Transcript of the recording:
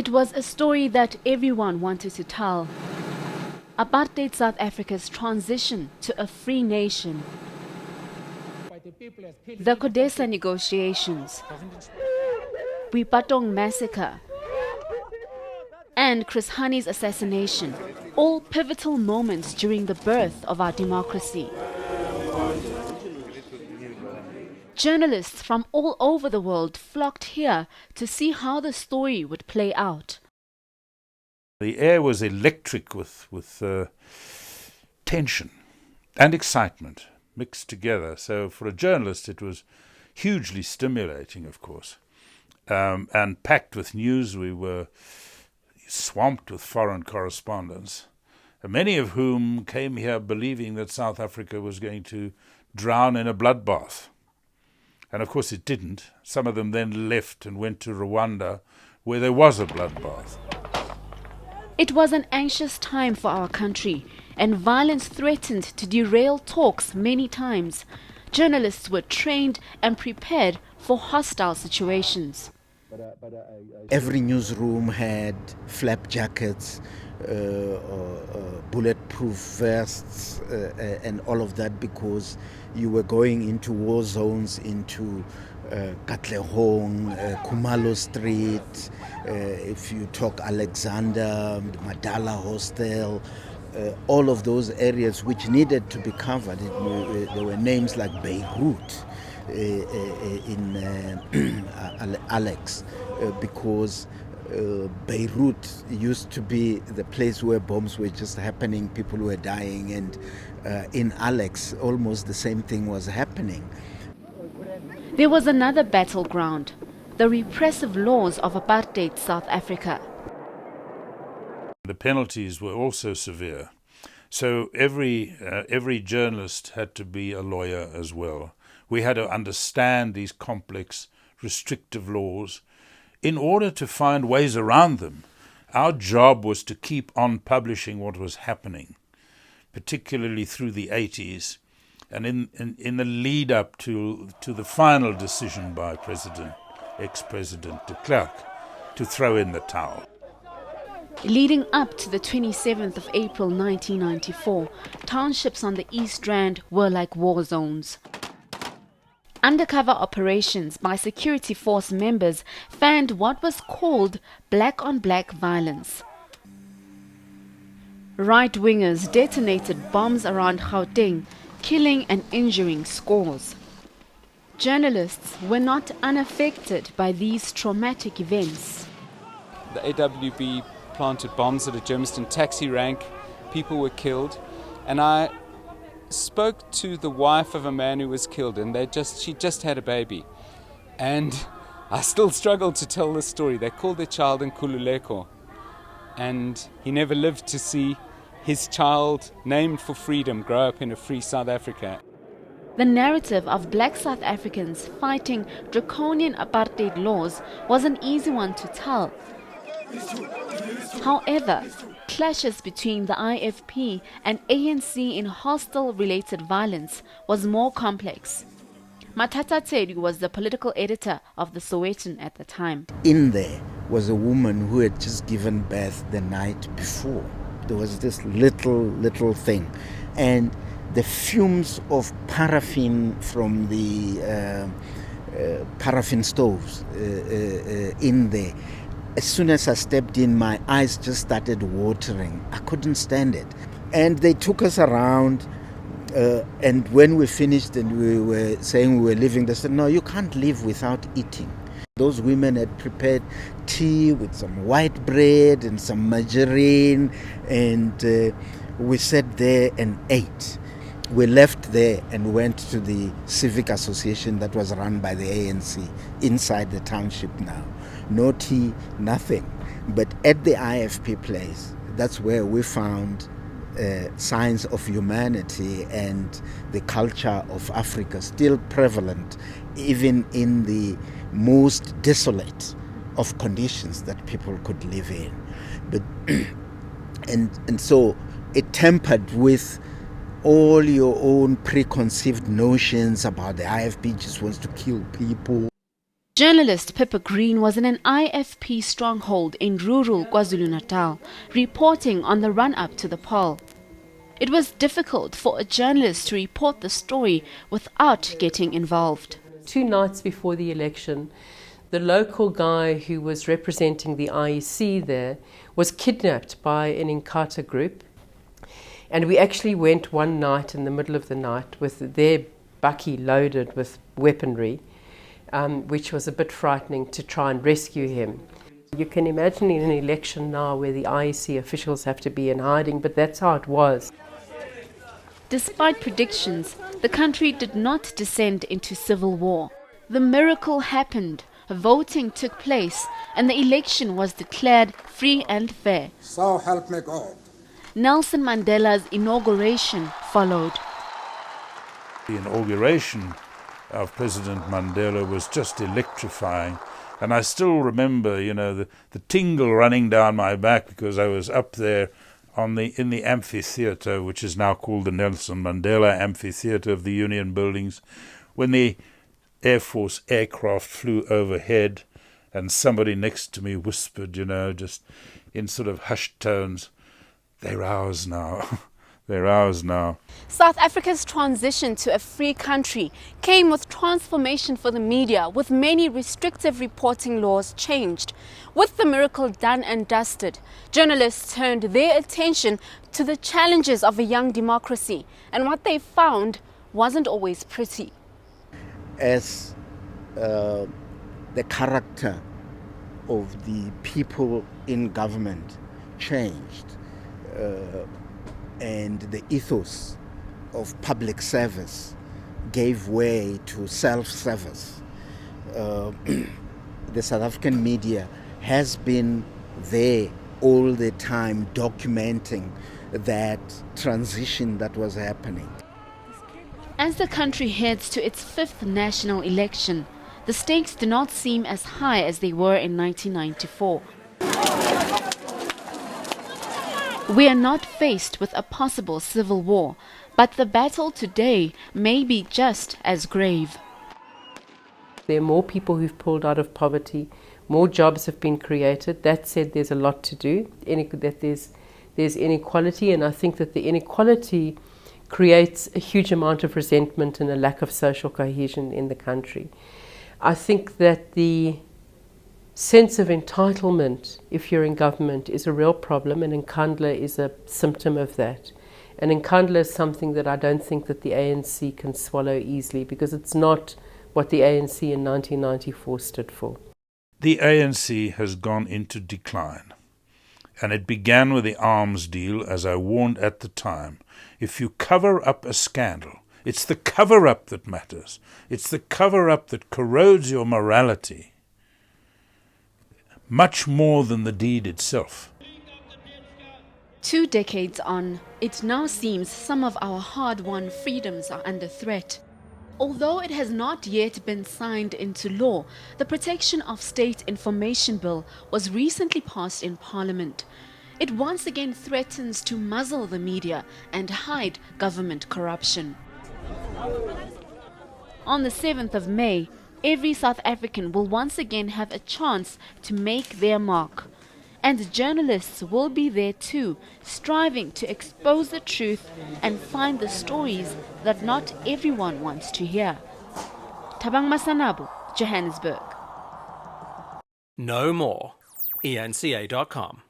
It was a story that everyone wanted to tell. Apartheid South Africa's transition to a free nation. The Codesa negotiations. Thabang massacre. And Chris Hani's assassination. All pivotal moments during the birth of our democracy. Journalists from all over the world flocked here to see how the story would play out. The air was electric with tension and excitement mixed together. So for a journalist it was hugely stimulating, of course, and packed with news. We were swamped with foreign correspondents, many of whom came here believing that South Africa was going to drown in a bloodbath. And of course it didn't. Some of them then left and went to Rwanda, where there was a bloodbath. It was an anxious time for our country, and violence threatened to derail talks many times. Journalists were trained and prepared for hostile situations. Every newsroom had flak jackets, bulletproof vests, and all of that, because you were going into war zones, into Katlehong, Kumalo Street, if you talk Alexander, Madala Hostel, all of those areas which needed to be covered. There were names like Beirut in Alex, because Beirut used to be the place where bombs were just happening, people were dying, and in Alex almost the same thing was happening. There was another battleground, the repressive laws of apartheid South Africa. The penalties were also severe, so every journalist had to be a lawyer as well. We had to understand these complex, restrictive laws in order to find ways around them. Our job was to keep on publishing what was happening, particularly through the 80s, and in the lead up to the final decision by ex-President de Klerk to throw in the towel. Leading up to the 27th of April 1994, townships on the East Rand were like war zones. Undercover operations by security force members fanned what was called black-on-black violence. Right-wingers detonated bombs around Gauteng, killing and injuring scores. Journalists were not unaffected by these traumatic events. The AWB planted bombs at a Germiston taxi rank. People were killed, and I spoke to the wife of a man who was killed, and she just had a baby, and I still struggle to tell this story. They called their child Nkululeko, and he never lived to see his child, named for freedom, grow up in a free South Africa. The narrative of black South Africans fighting draconian apartheid laws was an easy one to tell. However, clashes between the IFP and ANC in hostile-related violence was more complex. Matata Tsedu was the political editor of the Sowetan at the time. In there was a woman who had just given birth the night before. There was this little thing, and the fumes of paraffin from the paraffin stoves in there. As soon as I stepped in, my eyes just started watering. I couldn't stand it. And they took us around, and when we finished and we were saying we were leaving, they said, "No, you can't leave without eating." Those women had prepared tea with some white bread and some margarine, and we sat there and ate. We left there and went to the civic association that was run by the ANC inside the township now. No tea, nothing. But at the IFP place, that's where we found signs of humanity and the culture of Africa still prevalent, even in the most desolate of conditions that people could live in. But and so it tempered with all your own preconceived notions about the IFP just wants to kill people. Journalist Pippa Green was in an IFP stronghold in rural KwaZulu-Natal, reporting on the run-up to the poll. It was difficult for a journalist to report the story without getting involved. 2 nights before the election, the local guy who was representing the IEC there was kidnapped by an eNCA group. And we actually went one night in the middle of the night with their bakkie loaded with weaponry, which was a bit frightening, to try and rescue him. You can imagine in an election now where the IEC officials have to be in hiding, but that's how it was. Despite predictions, the country did not descend into civil war. The miracle happened. Voting took place and the election was declared free and fair. So help me God. Nelson Mandela's inauguration followed. The inauguration of President Mandela was just electrifying. And I still remember, the tingle running down my back because I was up there in the amphitheatre, which is now called the Nelson Mandela Amphitheatre of the Union Buildings, when the Air Force aircraft flew overhead and somebody next to me whispered, just in sort of hushed tones, "They're ours now." They're ours now. South Africa's transition to a free country came with transformation for the media, with many restrictive reporting laws changed. With the miracle done and dusted, journalists turned their attention to the challenges of a young democracy, and what they found wasn't always pretty. As the character of the people in government changed, and the ethos of public service gave way to self-service. The South African media has been there all the time documenting that transition that was happening. As the country heads to its 5th national election, the stakes do not seem as high as they were in 1994. We are not faced with a possible civil war, but the battle today may be just as grave. There are more people who've pulled out of poverty, more jobs have been created. That said, there's a lot to do, that there's inequality, and I think that the inequality creates a huge amount of resentment and a lack of social cohesion in the country. I think that the sense of entitlement, if you're in government, is a real problem, and eNCA is a symptom of that. And eNCA is something that I don't think that the ANC can swallow easily, because it's not what the ANC in 1994 stood for. The ANC has gone into decline, and it began with the arms deal, as I warned at the time. If you cover up a scandal, it's the cover-up that matters. It's the cover-up that corrodes your morality much more than the deed itself. 2 decades on, it now seems some of our hard-won freedoms are under threat. Although it has not yet been signed into law, the Protection of State Information Bill was recently passed in Parliament. It once again threatens to muzzle the media and hide government corruption. On the 7th of May, every South African will once again have a chance to make their mark. And journalists will be there too, striving to expose the truth and find the stories that not everyone wants to hear. Thabang Masanabo, Johannesburg. Know more. eNCA.com